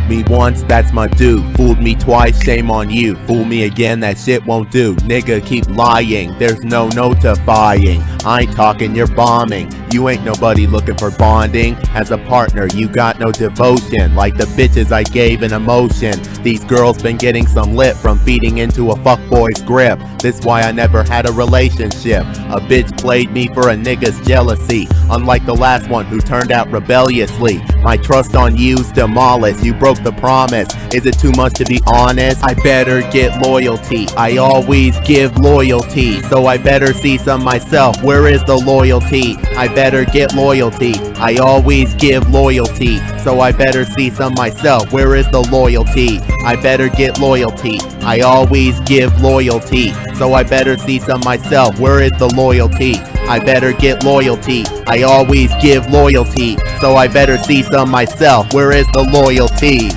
me once, that's my due. Fooled me twice, shame on you. Fool me again, that shit won't do. Nigga, keep lying, there's no notifying. I ain't talking, you're bombing. You ain't nobody looking for bonding. As a partner, you got no devotion. Like the bitches I gave an emotion. These girls been getting some lip from feeding into a fuckboy's grip. This why I never had a relationship. A bitch played me for a nigga's jealousy. Unlike the last one who turned out rebelliously. My trust on you's demolished. You broke the promise. Is it too much to be honest? I better get loyalty. I always give loyalty. So I better see some myself. Where is the loyalty? I better get loyalty. I always give loyalty. So I better see some myself. Where is the loyalty? I better get loyalty. I always give loyalty. So I better see some myself. Where is the loyalty? I better get loyalty. I always give loyalty. So I better see some myself. Where is the loyalty?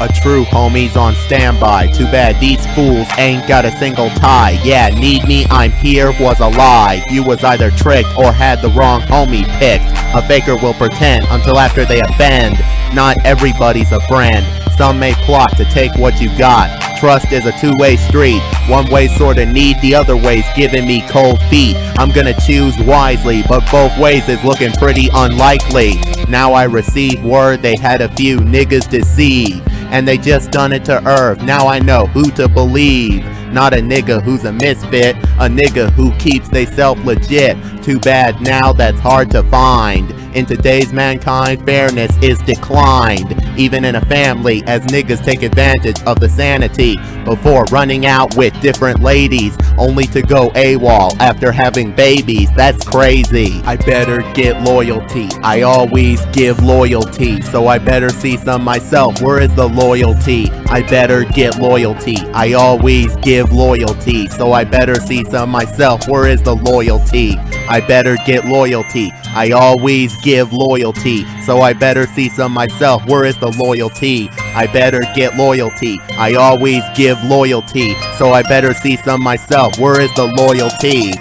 A true homie's on standby. Too bad these fools ain't got a single tie. Yeah, need me, I'm here was a lie. You was either tricked or had the wrong homie picked. A faker will pretend until after they offend. Not everybody's a friend. Some may plot to take what you got. Trust is a two-way street. One way sorta need, the other way's giving me cold feet. I'm gonna choose wisely, but both ways is looking pretty unlikely. Now I receive word they had a few niggas deceived, and they just done it to Erv. Now I know who to believe. Not a nigga who's a misfit, a nigga who keeps they self legit. Too bad now that's hard to find. In today's mankind, fairness is declined. Even in a family, as niggas take advantage of the sanity before running out with different ladies, only to go AWOL after having babies. That's crazy. I better get loyalty. I always give loyalty. So I better see some myself. Where is the loyalty? I better get loyalty. I always give loyalty. So I better see some myself. Where is the loyalty? I better get loyalty. I always give loyalty. So I better see some myself. Where is the loyalty? I better get loyalty. I always give loyalty. So I better see some myself. Where is the loyalty?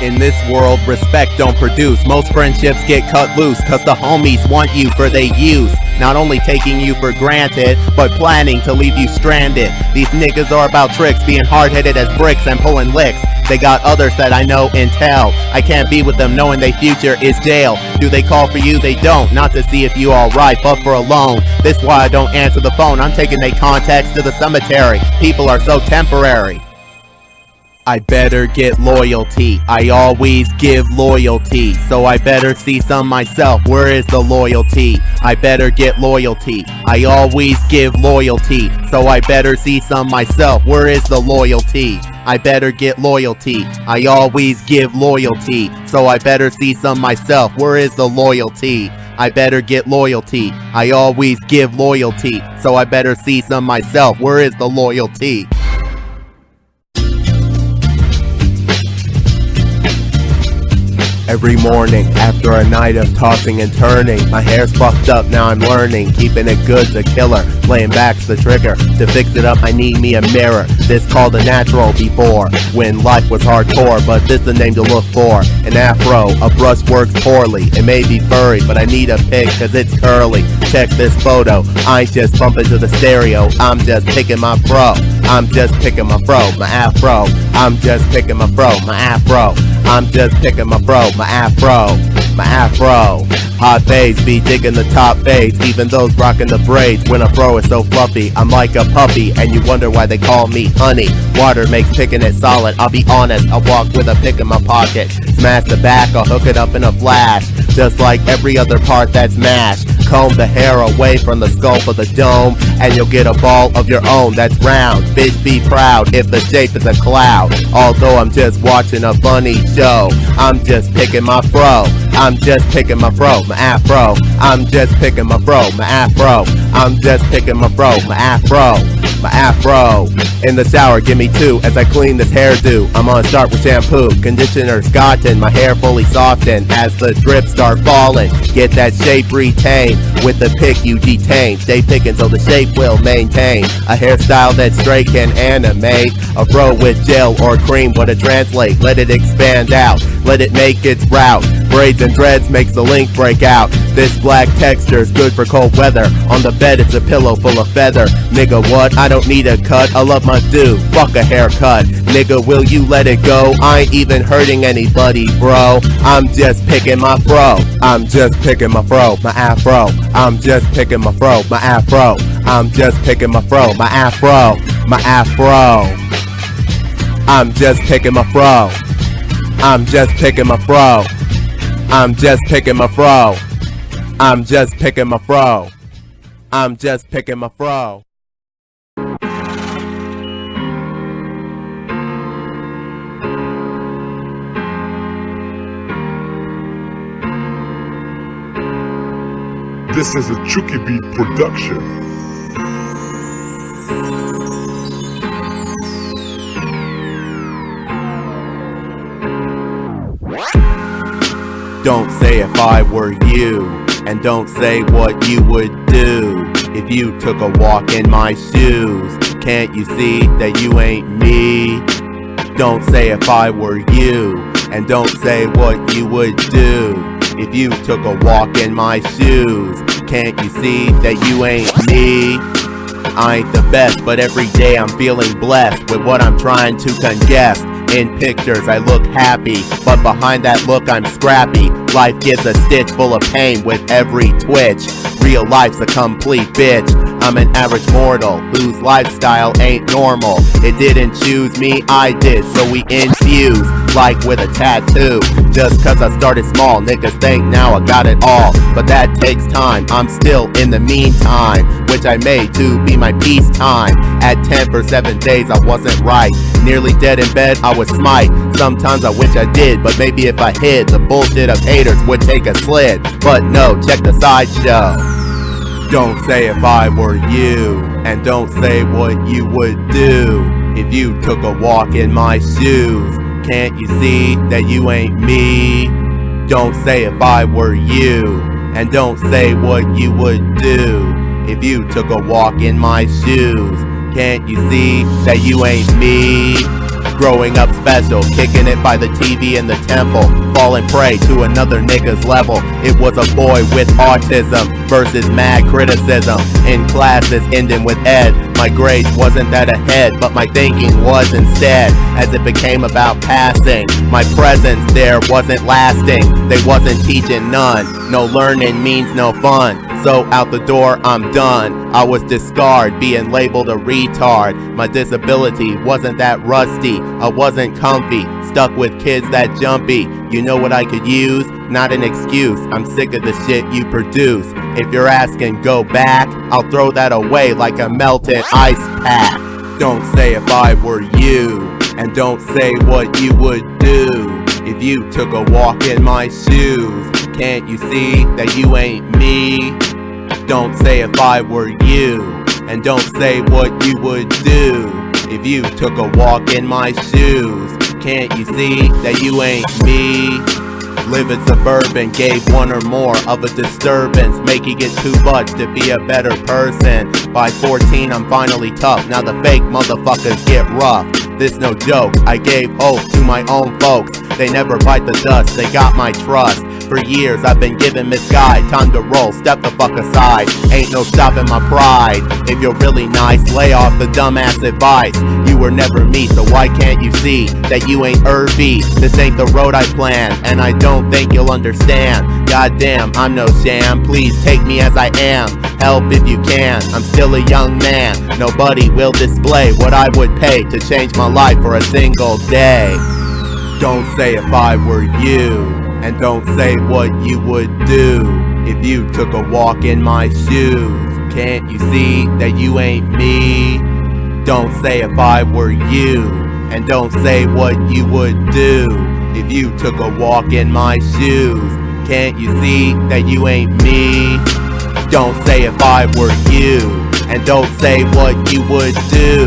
In this world, respect don't produce. Most friendships get cut loose, cause the homies want you for they use. Not only taking you for granted, but planning to leave you stranded. These niggas are about tricks, being hard-headed as bricks and pulling licks. They got others that I know and tell. I can't be with them knowing their future is jail. Do they call for you? They don't. Not to see if you alright, but for a loan. This why I don't answer the phone. I'm taking their contacts to the cemetery. People are so temporary. I better get loyalty. I always give loyalty. So I better see some myself. Where is the loyalty? I better get loyalty. I always give loyalty. So I better see some myself. Where is the loyalty? I better get loyalty. I always give loyalty. So I better see some myself. Where is the loyalty? I better get loyalty. I always give loyalty. So I better see some myself. Where is the loyalty? Every morning, after a night of tossing and turning, my hair's fucked up, now I'm learning. Keeping it good's a killer, laying back's the trigger. To fix it up, I need me a mirror. This called a natural before, when life was hardcore, but this the name to look for. An afro, a brush works poorly. It may be furry, but I need a pick, cause it's curly. Check this photo, I ain't just bumping to the stereo. I'm just picking my fro. I'm just picking my fro, my afro. I'm just picking my fro, my afro. I'm just picking my fro, my afro, my afro. Hot babes be digging the top fades, even those rocking the braids. When a fro is so fluffy, I'm like a puppy, and you wonder why they call me honey. Water makes picking it solid, I'll be honest, I walk with a pick in my pocket. Smash the back, I'll hook it up in a flash, just like every other part that's mashed. Comb the hair away from the sculpt of the dome, and you'll get a ball of your own that's round. Bitch, be proud if the shape is a cloud. Although I'm just watching a funny show, I'm just picking my fro. I'm just picking my fro, my afro. I'm just picking my fro, my afro. I'm just picking my fro, my afro, my afro. In the shower, give me two as I clean this hairdo. I'm on start with shampoo, conditioner's gotten, my hair fully softened as the drips start falling. Get that shape retained with the pick you detain. Stay picking so the shape will maintain a hairstyle that straight can animate. A fro with gel or cream, what to translate. Let it expand out, let it make its route. braids and dreads makes the link break out. This black texture's good for cold weather. On the bed it's a pillow full of feather. Nigga what? I don't need a cut. I love my dude. Fuck a haircut. Nigga will you let it go? I ain't even hurting anybody, bro. I'm just picking my fro. I'm just picking my fro, my afro. I'm just picking my fro, my afro. I'm just picking my fro, my afro, my afro. I'm just picking my fro. I'm just picking my fro. I'm just picking my fro. I'm just picking my fro. I'm just picking my fro. This is a Chucky Beat production. Don't say if I were you, and don't say what you would do if you took a walk in my shoes. Can't you see that you ain't me? Don't say if I were you, and don't say what you would do if you took a walk in my shoes. Can't you see that you ain't me? I ain't the best, but every day I'm feeling blessed with what I'm trying to congest. In pictures I look happy, but behind that look I'm scrappy. Life gives a stitch full of pain with every twitch. Real life's a complete bitch. I'm an average mortal whose lifestyle ain't normal. It didn't choose me, I did, so we infuse like with a tattoo. Just cause I started small, niggas think now I got it all, but that takes time. I'm still in the meantime, which I made to be my peace time. At 10 for 7 days I wasn't right, nearly dead in bed I would smite. Sometimes I wish I did, but maybe if I hid, the bullshit of haters would take a slid. But no, check the sideshow. Don't say if I were you, and don't say what you would do if you took a walk in my shoes. Can't you see that you ain't me? Don't say if I were you, and don't say what you would do if you took a walk in my shoes. Can't you see that you ain't me? Growing up special, kicking it by the TV in the temple, falling prey to another nigga's level. It was a boy with autism versus mad criticism. In classes ending with Ed, my grades wasn't that ahead, but my thinking was instead. As it became about passing, my presence there wasn't lasting. They wasn't teaching none. No learning means no fun, so out the door I'm done. I was discarded, being labeled a retard. My disability wasn't that rusty, I wasn't comfy, stuck with kids that jumpy. You know what I could use? Not an excuse, I'm sick of the shit you produce. If you're asking, go back, I'll throw that away like a melted ice pack. Don't say if I were you, and don't say what you would do if you took a walk in my shoes. Can't you see that you ain't me? Don't say if I were you, and don't say what you would do if you took a walk in my shoes. Can't you see that you ain't me? Living suburban gave one or more of a disturbance, making it too much to be a better person. By 14 I'm finally tough, now the fake motherfuckers get rough. This no joke, I gave hope to my own folks. They never bite the dust, they got my trust. For years I've been giving misguide, time to roll, step the fuck aside. Ain't no stopping my pride. If you're really nice, lay off the dumbass advice. You were never me, so why can't you see that you ain't Erv-E? This ain't the road I planned, and I don't think you'll understand. Goddamn, I'm no sham, please take me as I am. Help if you can, I'm still a young man. Nobody will display what I would pay to change my life for a single day. Don't say if I were you, and don't say what you would do if you took a walk in my shoes. Can't you see that you ain't me? Don't say if I were you, and don't say what you would do if you took a walk in my shoes. Can't you see that you ain't me? Don't say if I were you, and don't say what you would do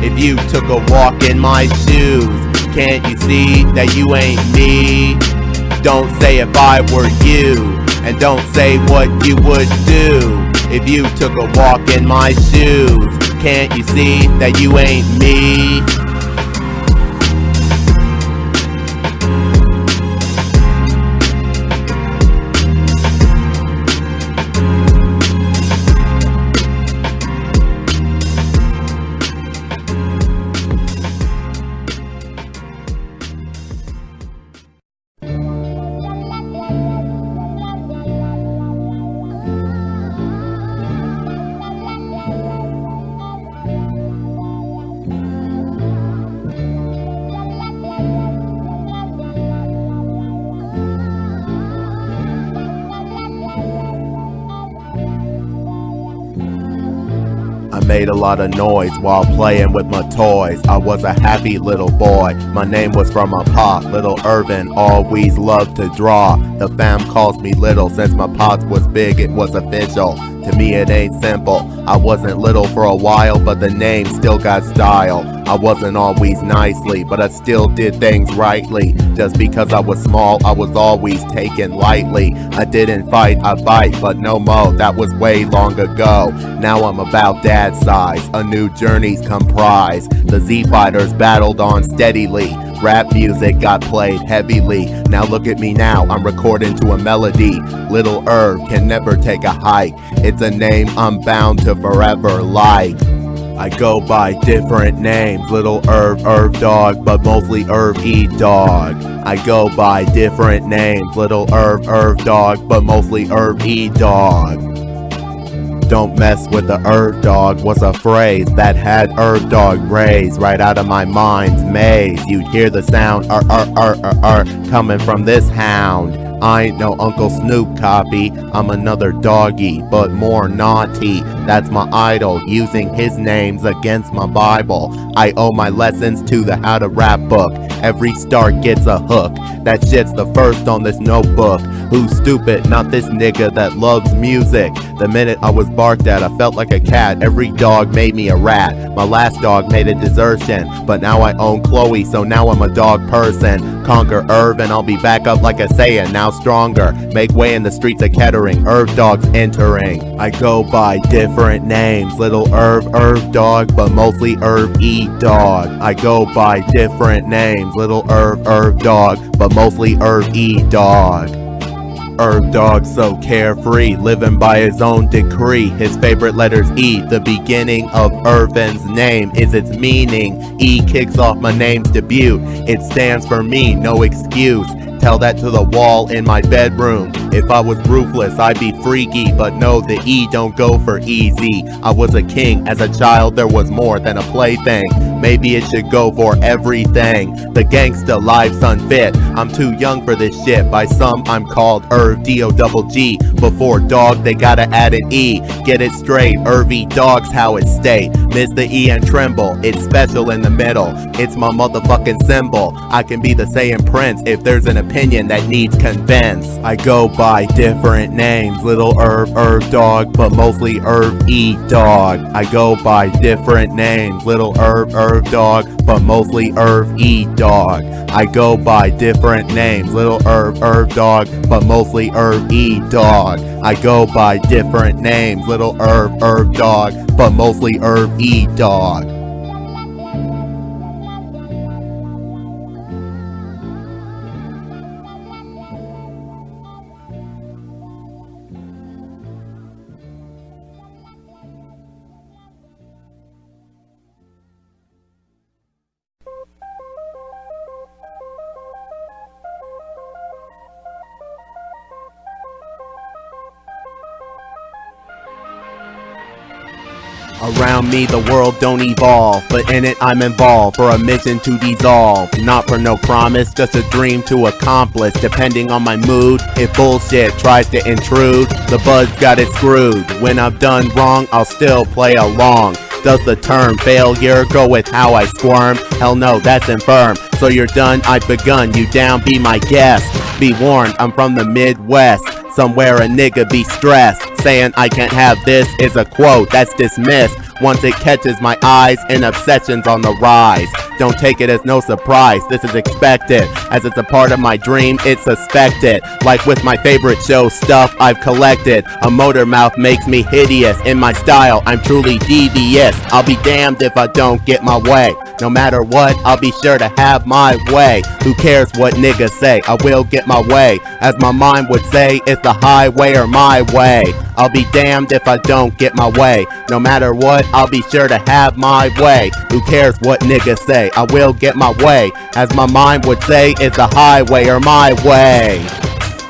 if you took a walk in my shoes. Can't you see that you ain't me? Don't say if I were you, and don't say what you would do if you took a walk in my shoes. Can't you see that you ain't me? made a lot of noise while playing with my toys. I was a happy little boy. My name was from my pop. Little Irvin always loved to draw. The fam calls me little. Since my pops was big, it was official. To me it ain't simple. I wasn't little for a while, but the name still got style. I wasn't always nicely, but I still did things rightly. Just because I was small, I was always taken lightly. I didn't fight, I bite, but no mo, that was way long ago. Now I'm about dad size, a new journey's comprise. The Z-Fighters battled on steadily. Rap music got played heavily. Now look at me now, I'm recording to a melody. Little Erv can never take a hike. It's a name I'm bound to forever like. I go by different names, Little Erv-E-Dogg, but mostly Erv-E-Dogg. I go by different names, Little Erv-E-Dogg, but mostly Erv-E-Dogg. Don't mess with the Erv-E-Dogg was a phrase that had Erv-E-Dogg raised right out of my mind's maze. You'd hear the sound coming from this hound. I ain't no Uncle Snoop copy, I'm another doggy, but more naughty. That's my idol, using his names against my Bible. I owe my lessons to the How to Rap book. Every start gets a hook. That shit's the first on this notebook. Who's stupid? Not this nigga that loves music. The minute I was barked at, I felt like a cat. Every dog made me a rat. My last dog made a desertion, but now I own Chloe, so now I'm a dog person. Conquer Erv and I'll be back up like a Saiyan, now stronger. Make way in the streets of Kettering, Erv-E-Dogg's entering. I go by different names, Little Erv-E-Dogg, but mostly Erv-E-Dogg. I go by different names, Little Erv-E-Dogg, but mostly Erv-E-Dogg. Erv-E-Dogg so carefree, living by his own decree. His favorite letter's E. The beginning of Irvin's name is its meaning. E kicks off my name's debut. It stands for me, no excuse. Tell that to the wall in my bedroom. If I was ruthless, I'd be freaky, but no, the E don't go for easy. I was a king. As a child, there was more than a plaything. Maybe it should go for everything. The gangsta life's unfit. I'm too young for this shit. By some, I'm called Erv-E-Dogg. Before dog, they gotta add an E. Get it straight, Erv-E-Dogg's how it stay. Miss the E and tremble. It's special in the middle. It's my motherfucking symbol. I can be the Saiyan Prince if there's an opinion that needs convince. I go by different names, Little Erv-E-Dogg, but mostly Erv-E-Dogg. I go by different names, Little Erv-E-Dogg, but mostly Erv-E-Dogg. I go by different names, Little Erv-E-Dogg, but mostly Erv-E-Dogg. I go by different names, Little Erv-E-Dogg, but mostly Erv-E-Dogg. Around me the world don't evolve, but in it I'm involved for a mission to dissolve. Not for no promise, just a dream to accomplish. Depending on my mood, if bullshit tries to intrude, the buzz got it screwed. When I've done wrong, I'll still play along. Does the term failure go with how I squirm? Hell no, that's infirm. So you're done, I've begun, you down, be my guest. Be warned, I'm from the Midwest. Somewhere a nigga be stressed. Saying I can't have this is a quote that's dismissed. Once it catches my eyes, an obsession's on the rise. Don't take it as no surprise, this is expected. As it's a part of my dream, it's suspected. Like with my favorite show stuff I've collected. A motor mouth makes me hideous. In my style, I'm truly devious. I'll be damned if I don't get my way. No matter what, I'll be sure to have my way. Who cares what niggas say? I will get my way. As my mind would say, it's the highway or my way. I'll be damned if I don't get my way. No matter what, I'll be sure to have my way. Who cares what niggas say? I will get my way. As my mind would say, it's the highway or my way.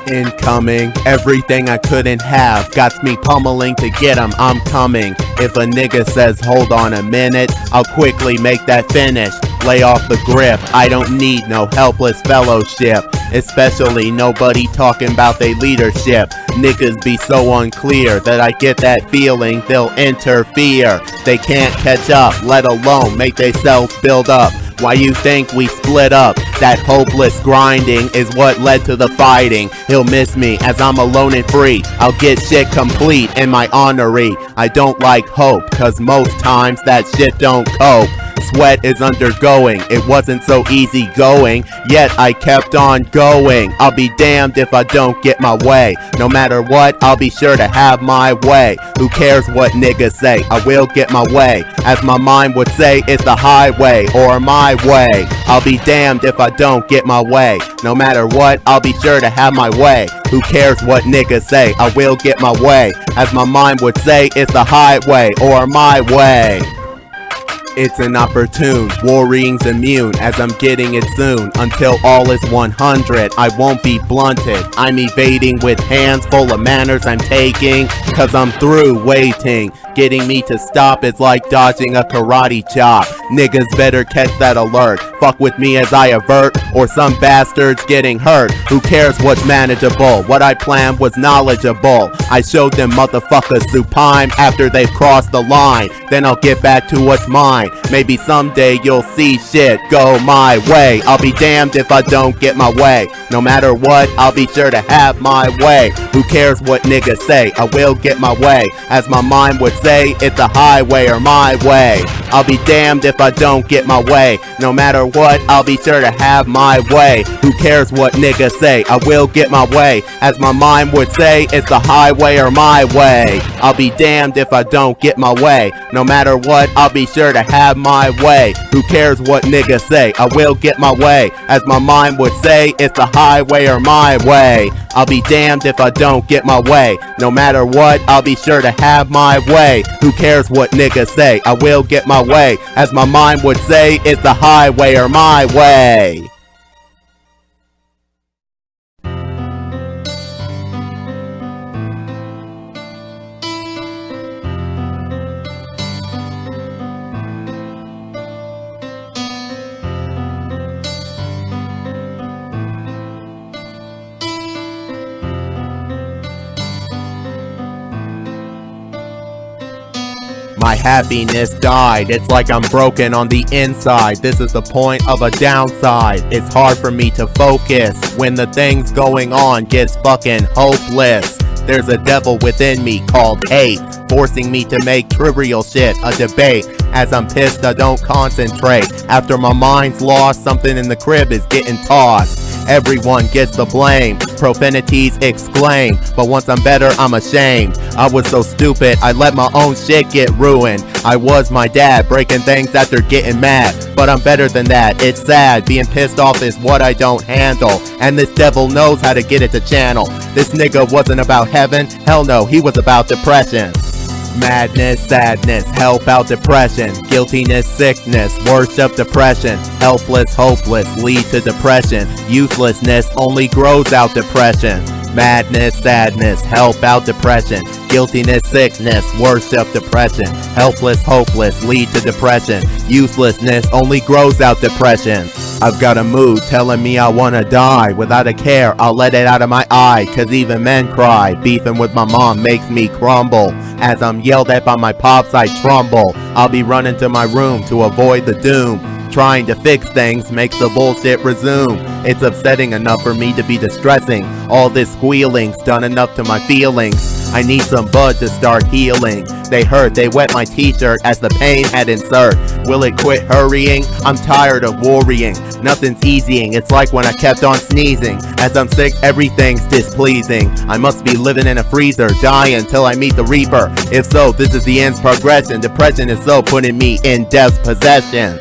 Incoming, everything I couldn't have. Got me pummeling to get 'em, I'm coming. If a nigga says hold on a minute, I'll quickly make that finish. Lay off the grip, I don't need no helpless fellowship. especially nobody talking about they leadership. Niggas be so unclear that I get that feeling they'll interfere. They can't catch up, let alone make theyselves build up. Why you think we split up? That hopeless grinding is what led to the fighting. He'll miss me as I'm alone and free. I'll get shit complete in my honoree. I don't like hope, cause most times that shit don't cope. Sweat is undergoing, it wasn't so easy going, yet I kept on going. I'll be damned if I don't get my way. No matter what, I'll be sure to have my way. Who cares what niggas say, I will get my way. As my mind would say, it's the highway or my way. I'll be damned if I don't get my way. No matter what, I'll be sure to have my way. Who cares what niggas say, I will get my way. As my mind would say, it's the highway or my way. It's an opportune, worrying's immune, as I'm getting it soon. Until all is 100, I won't be blunted. I'm evading with hands full of manners I'm taking, cause I'm through waiting. Getting me to stop is like dodging a karate chop. Niggas better catch that alert. Fuck with me as I avert, or some bastards getting hurt. Who cares what's manageable? What I planned was knowledgeable. I showed them motherfuckers supine after they've crossed the line. Then I'll get back to what's mine. Maybe someday you'll see shit go my way. I'll be damned if I don't get my way. No matter what, I'll be sure to have my way. Who cares what niggas say? I will get my way. As my mind would say, it's the highway or my way. I'll be damned if I don't get my way. No matter what, I'll be sure to have my way. Who cares what niggas say? I will get my way. As my mind would say, it's the highway or my way. I'll be damned if I don't get my way. No matter what, I'll be sure to have my way. Who cares what niggas say? I will get my way. As my mind would say, it's the highway or my way. I'll be damned if I don't get my way. No matter what, I'll be sure to have my way. Who cares what niggas say? I will get my way. As my mind would say, it's the highway or my way. My happiness died, it's like I'm broken on the inside. This is the point of a downside. It's hard for me to focus when the things going on gets fucking hopeless. There's a devil within me called hate, forcing me to make trivial shit a debate. As I'm pissed, I don't concentrate. After my mind's lost, something in the crib is getting tossed. Everyone gets the blame, profanities exclaim, but once I'm better, I'm ashamed. I was so stupid, I let my own shit get ruined. I was my dad, breaking things after getting mad, but I'm better than that. It's sad, being pissed off is what I don't handle, and this devil knows how to get it to channel. This nigga wasn't about heaven, hell no, he was about depression. Madness, sadness, help out depression. Guiltiness, sickness, worship depression. Helpless, hopeless, lead to depression. Uselessness only grows out depression. Madness, sadness, help out depression. Guiltiness, sickness, worship depression. Helpless, hopeless, lead to depression. Uselessness only grows out depression. I've got a mood telling me I wanna die. Without a care, I'll let it out of my eye, cause even men cry. Beefing with my mom makes me crumble. As I'm yelled at by my pops, I tremble. I'll be running to my room to avoid the doom. Trying to fix things makes the bullshit resume. It's upsetting enough for me to be distressing. All this squealing's done enough to my feelings. I need some bud to start healing. They hurt, they wet my t-shirt as the pain had insert. Will it quit hurrying? I'm tired of worrying. Nothing's easying, it's like when I kept on sneezing. As I'm sick, everything's displeasing. I must be living in a freezer, dying till I meet the reaper. If so, this is the end's progression. Depression is so putting me in death's possession.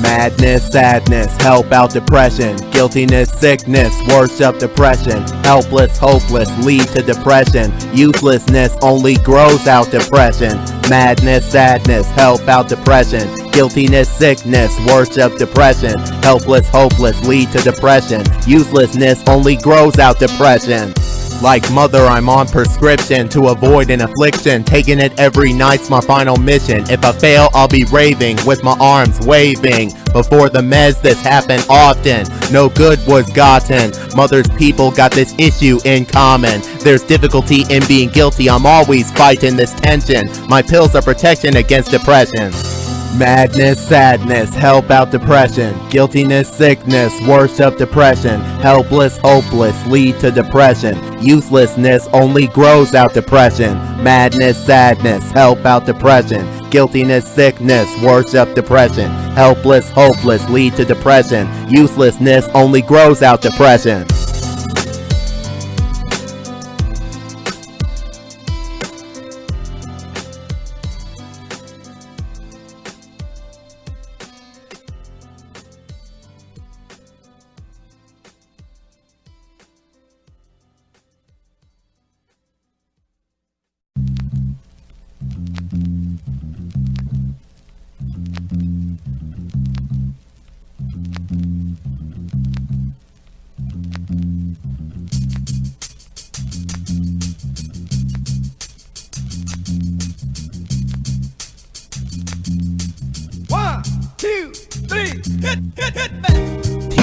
Madness, sadness, help out depression. Guiltiness, sickness, worship depression. Helpless, hopeless, lead to depression. Uselessness only grows out depression. Madness, sadness, help out depression. Guiltiness, sickness, worship depression. Helpless, hopeless, lead to depression. Uselessness only grows out depression. Like mother, I'm on prescription to avoid an affliction. Taking it every night's my final mission. If I fail, I'll be raving with my arms waving. Before the meds, this happened often. No good was gotten. Mother's people got this issue in common. There's difficulty in being guilty. I'm always fighting this tension. My pills are protection against depression. Madness, sadness, help out depression. Guiltiness, sickness, worship depression. Helpless, hopeless, lead to depression. Uselessness only grows out depression. Madness, sadness, help out depression. Guiltiness, sickness, worship depression. Helpless, hopeless, lead to depression. Uselessness only grows out depression.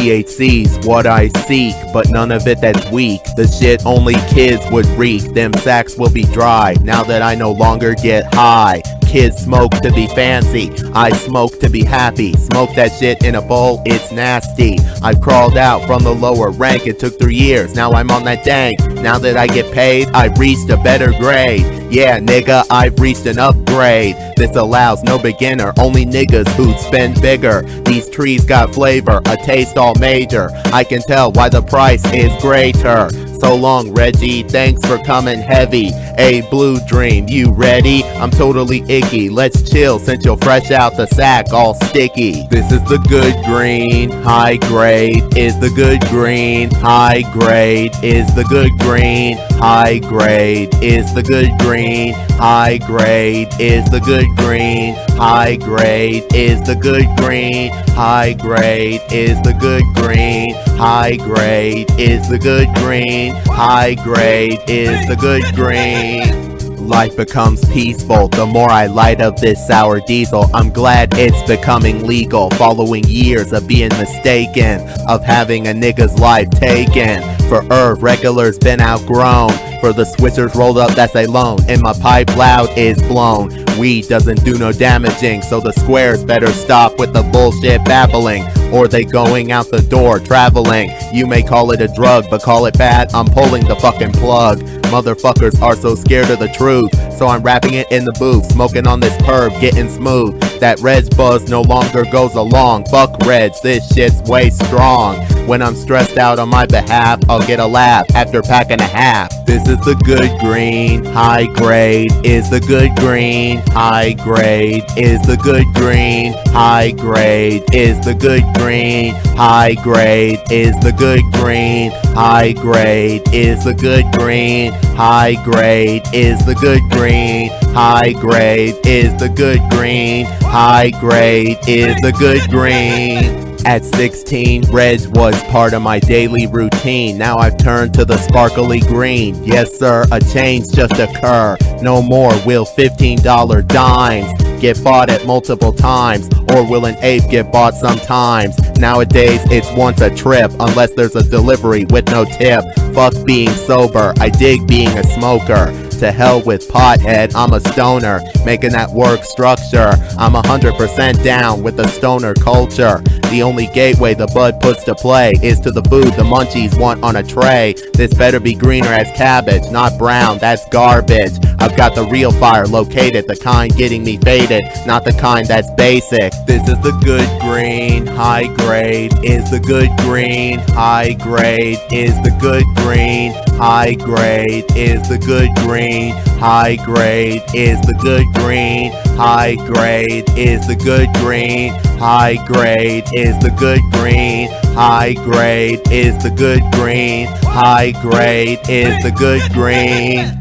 THC's what I seek, but none of it that's weak. The shit only kids would reek. Them sacks will be dry now that I no longer get high. Kids smoke to be fancy, I smoke to be happy. Smoke that shit in a bowl, it's nasty. I've crawled out from the lower rank, it took 3 years, now I'm on that dank. Now that I get paid, I've reached a better grade. Yeah nigga, I've reached an upgrade. This allows no beginner, only niggas who'd spend bigger. These trees got flavor, a taste all major. I can tell why the price is greater. So long Reggie, thanks for coming heavy. A blue dream, you ready? I'm totally icky, let's chill since you're fresh out the sack all sticky. This is the good green, high grade is the good green. High grade is the good green. High grade is the good green. High grade is the good green. High grade is the good green. High grade is the good green. High grade is the good green. High grade is the good green. Life becomes peaceful the more I light up this sour diesel. I'm glad it's becoming legal, following years of being mistaken, of having a nigga's life taken. For Erv, regular's been outgrown. For the switchers rolled up, that's a loan. And my pipe loud is blown. Weed doesn't do no damaging, so the squares better stop with the bullshit babbling. Or they going out the door, traveling. You may call it a drug, but call it bad, I'm pulling the fucking plug. Motherfuckers are so scared of the truth, so I'm rapping it in the booth, smoking on this perv, getting smooth. That Reg buzz no longer goes along. Fuck Reg, this shit's way strong. When I'm stressed out on my behalf, I'll get a laugh after packing a half. This is the good green. High grade is the good green. High grade is the good green. High grade is the good green. High grade is the good green. High grade is the good green. High grade is the good green. High grade is the good green. High grade is the good green. At 16, Reg was part of my daily routine. Now I've turned to the sparkly green. Yes sir, a change just occur. No more will $15 dimes get bought at multiple times, or will an ape get bought sometimes? Nowadays it's once a trip, unless there's a delivery with no tip. Fuck being sober, I dig being a smoker. To hell with pothead, I'm a stoner, making that work structure. I'm 100% down with the stoner culture. The only gateway the bud puts to play is to the food the munchies want on a tray. This better be greener as cabbage, not brown, that's garbage. I've got the real fire located, the kind getting me faded, not the kind that's basic. This is the good green. High grade is the good green. High grade is the good green. High grade is the good green. High grade is the good green. High grade is the good green. High grade is the good green. High grade is the good green. High grade is the good green.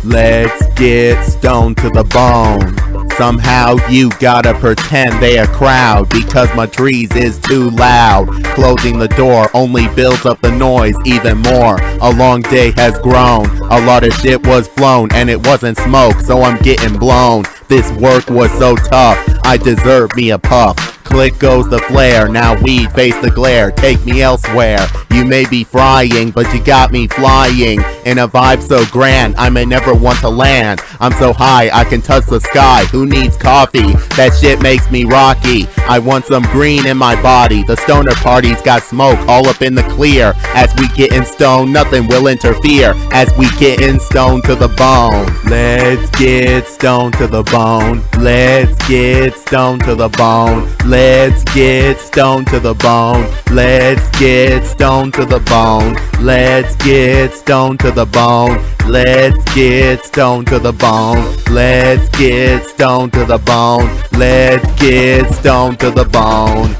Let's get stoned to the bone. Somehow you gotta pretend they a crowd because my trees is too loud. Closing the door only builds up the noise even more. A long day has grown, a lot of shit was flown, and it wasn't smoke, so I'm getting blown. This work was so tough, I deserve me a puff. Click goes the flare, now weed face the glare, take me elsewhere. You may be frying, but you got me flying. In a vibe so grand, I may never want to land. I'm so high, I can touch the sky, who needs coffee? That shit makes me rocky. I want some green in my body. The stoner party's got smoke all up in the clear. As we gettin' stoned, nothing will interfere. As we gettin' stoned to the bone. Let's get stoned to the bone. Let's get stoned to the bone. Let's get stoned to the bone. Let's get stoned to the bone. Let's get stoned to the bone. Let's get stoned to the bone. Let's get stoned to the bone. Let's get stoned to the bone.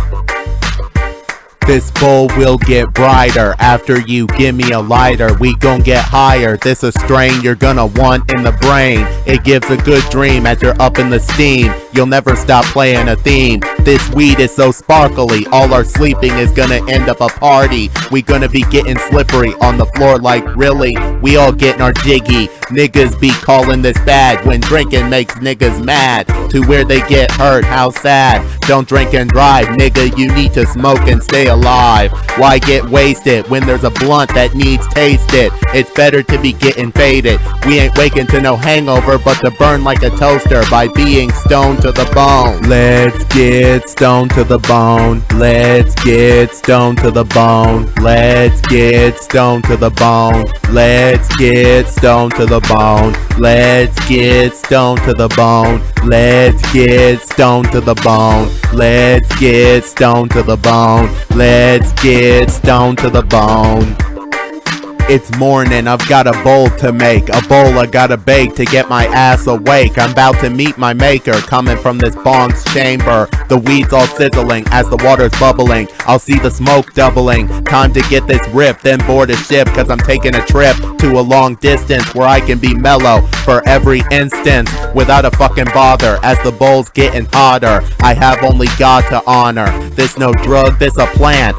This bowl will get brighter after you give me a lighter. We gon' get higher. This a strain you're gonna want in the brain. It gives a good dream as you're up in the steam. You'll never stop playing a theme. This weed is so sparkly. All our sleeping is gonna end up a party. We gonna be getting slippery on the floor like really. We all getting our jiggy. Niggas be calling this bad when drinking makes niggas mad. To where they get hurt, how sad. Don't drink and drive, nigga, you need to smoke and stay alive. Why get wasted when there's a blunt that needs tasted? It's better to be getting faded. We ain't waking to no hangover, but to burn like a toaster by being stoned to the bone. Let's get stoned to the bone. Let's get stoned to the bone. Let's get stoned to the bone. Let's get stoned to the bone. Let's get stoned to the bone. Let's get stoned to the bone. Let's get stoned to the bone. Let's get stoned to the bone. It's morning, I've got a bowl to make. A bowl I gotta bake to get my ass awake. I'm about to meet my maker, coming from this bong's chamber. The weed's all sizzling as the water's bubbling. I'll see the smoke doubling. Time to get this rip, then board a ship, cause I'm taking a trip to a long distance where I can be mellow for every instance without a fucking bother. As the bowl's getting hotter, I have only God to honor. This no drug, this a plant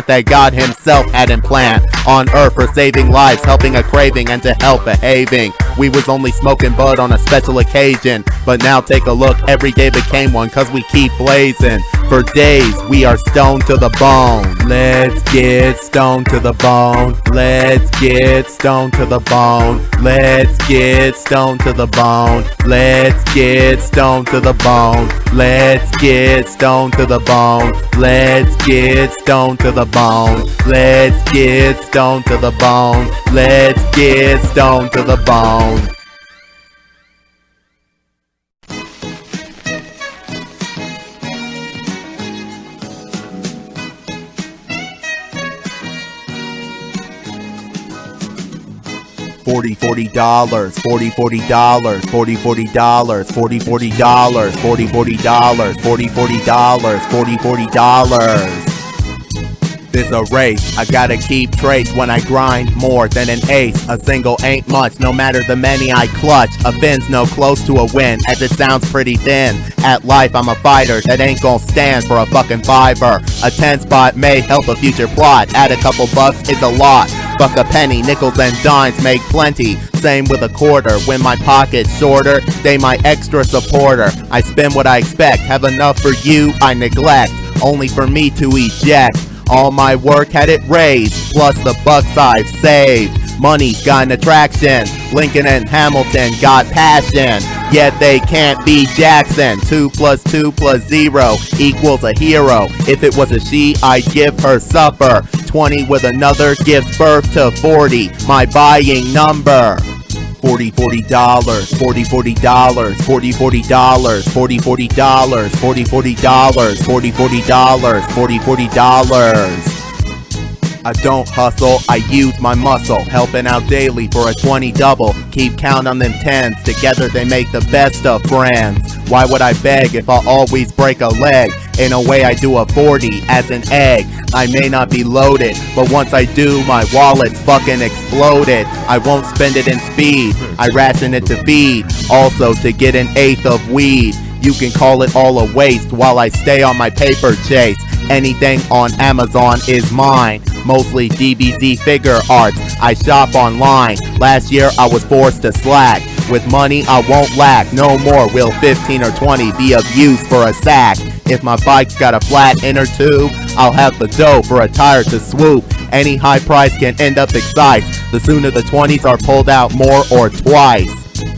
that God himself had implant on earth for saving lives, helping a craving and to help behaving. We was only smoking bud on a special occasion, but now take a look, every day became one cause we keep blazing. For days we are stoned to the bone. Let's get stoned to the bone. Let's get stoned to the bone. Let's get stoned to the bone. Let's get stoned to the bone. Let's get stoned to the bone. Let's get stoned to the bone. Let's get stoned to the bone. Let's get stoned to the bone. $40 $40 $40 $40 $40 $40 $40 $40 $40 $40 $40 $40 This a race, I gotta keep trace when I grind more than an ace. A single ain't much, no matter the many I clutch. A bin's no close to a win, as it sounds pretty thin. At life I'm a fighter that ain't gon' stand for a fucking fiver. A 10 spot may help a future plot, add a couple bucks, it's a lot. Fuck a penny, nickels and dimes make plenty. Same with a quarter, when my pocket's shorter, they my extra supporter. I spend what I expect, have enough for you, I neglect. Only for me to eject. All my work had it raised, plus the bucks I've saved. Money's got an attraction, Lincoln and Hamilton got passion. Yet they can't be Jackson. 2 + 2 + 0 equals a hero. If it was a she, I'd give her supper. 20 with another gives birth to 40, my buying number. $40 $40 $40 $40 $40 $40 $40 $40 $40 $40 $40 $40 I don't hustle, I use my muscle, helping out daily for a 20 double. Keep count on them tens, together they make the best of friends. Why would I beg if I always break a leg? In a way I do a 40 as an egg. I may not be loaded, but once I do, my wallet's fucking exploded. I won't spend it in speed, I ration it to feed, also to get an eighth of weed. You can call it all a waste while I stay on my paper chase. Anything on Amazon is mine, mostly DBZ figure arts. I shop online. Last year I was forced to slack. With money I won't lack. No more will 15 or 20 be of use for a sack. If my bike's got a flat inner tube, I'll have the dough for a tire to swoop. Any high price can end up excised. The sooner the 20s are pulled out more or twice.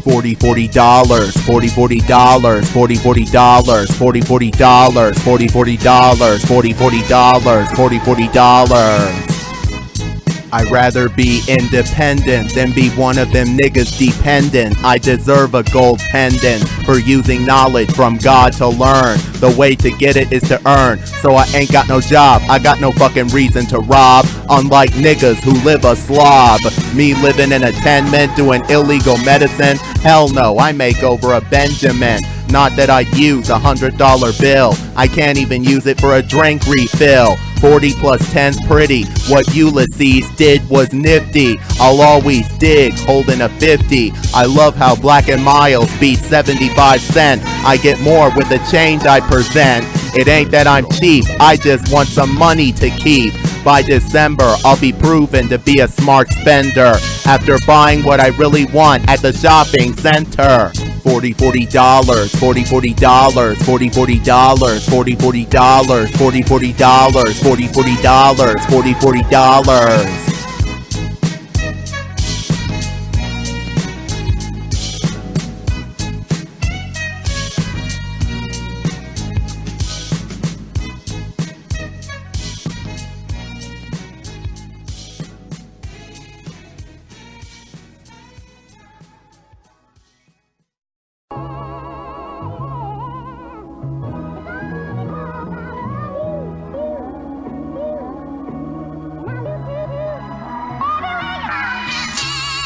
$40, $40, $40, $40, $40, $40, $40, $40, $40, $40, $40, $40. I'd rather be independent than be one of them niggas dependent. I deserve a gold pendant for using knowledge from God to learn. The way to get it is to earn. So I ain't got no job, I got no fucking reason to rob. Unlike niggas who live a slob. Me living in a tenement doing illegal medicine. Hell no, I make over a Benjamin. Not that I'd use $100 bill. I can't even use it for a drink refill. 40 plus 10's pretty. What Ulysses did was nifty. I'll always dig, holding a 50. I love how Black and Miles beat 75 cents. I get more with the change I present. It ain't that I'm cheap, I just want some money to keep. By December, I'll be proven to be a smart spender. After buying what I really want at the shopping center. $40, $40, $40, $40, $40, $40, $40, $40, $40, $40, $40, $40, $40, $40.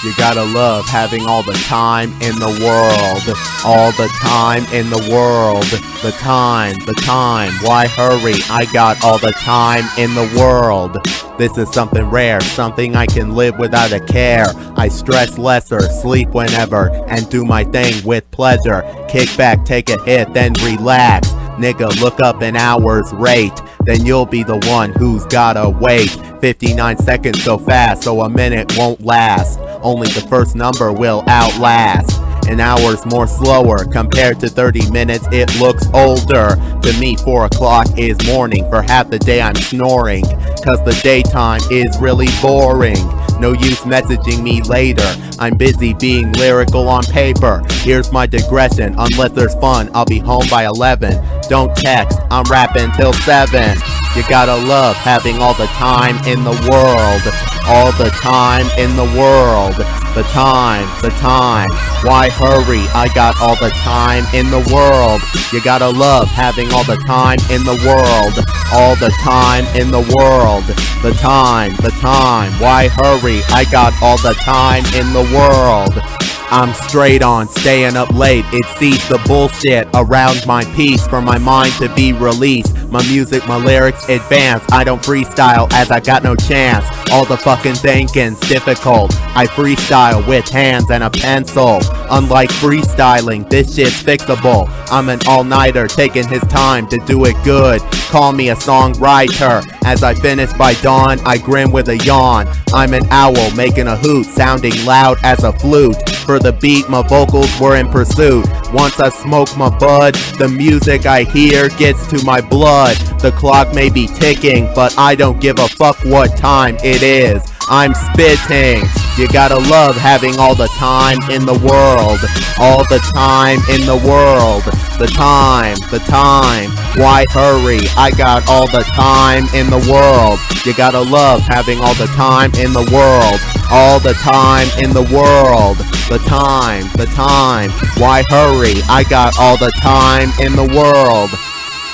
You gotta love having all the time in the world. All the time in the world. The time, why hurry? I got all the time in the world. This is something rare, something I can live without a care. I stress lesser, sleep whenever, and do my thing with pleasure. Kick back, take a hit, then relax. Nigga, look up an hour's rate. Then you'll be the one who's gotta wait. 59 seconds so fast, so a minute won't last. Only the first number will outlast. An hour's more slower, compared to 30 minutes it looks older. To me 4 o'clock is morning, for half the day I'm snoring. Cause the daytime is really boring. No use messaging me later, I'm busy being lyrical on paper. Here's my digression, unless there's fun, I'll be home by 11. Don't text, I'm rapping till 7. You gotta love having all the time in the world. All the time in the world. The time, why hurry? I got all the time in the world. You gotta love having all the time in the world. All the time in the world. The time, why hurry? I got all the time in the world. I'm straight on, staying up late. It sees the bullshit around my piece for my mind to be released. My music, my lyrics advance. I don't freestyle as I got no chance. All the fucking thinking's difficult. I freestyle with hands and a pencil. Unlike freestyling, this shit's fixable. I'm an all-nighter taking his time to do it good. Call me a songwriter. As I finish by dawn, I grin with a yawn. I'm an owl making a hoot, sounding loud as a flute. For the beat, my vocals were in pursuit. Once I smoke my bud, the music I hear gets to my blood. The clock may be ticking, but I don't give a fuck what time it is. I'm spitting. You gotta love having all the time in the world. All the time in the world. The time, why hurry? I got all the time in the world. You gotta love having all the time in the world. All the time in the world. The time, why hurry? I got all the time in the world.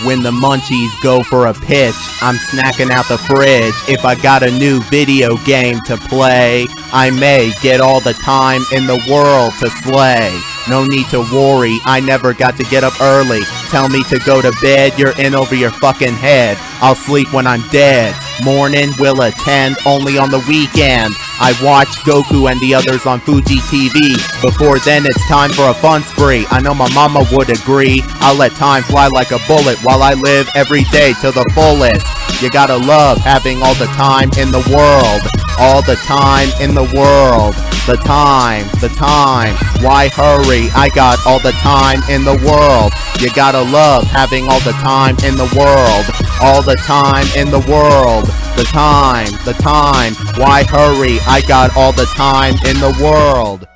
When the munchies go for a pitch, I'm snacking out the fridge. If I got a new video game to play, I may get all the time in the world to slay. No need to worry, I never got to get up early. tell me to go to bed, you're in over your fucking head. I'll sleep when I'm dead. Morning will attend only on the weekend. I watch Goku and the others on Fuji TV. Before then it's time for a fun spree. I know my mama would agree. I'll let time fly like a bullet while I live every day to the fullest. You gotta love having all the time in the world. All the time in the world. The time, why hurry? I got all the time in the world. You gotta love having all the time in the world. All the time in the world. The time, why hurry? I got all the time in the world.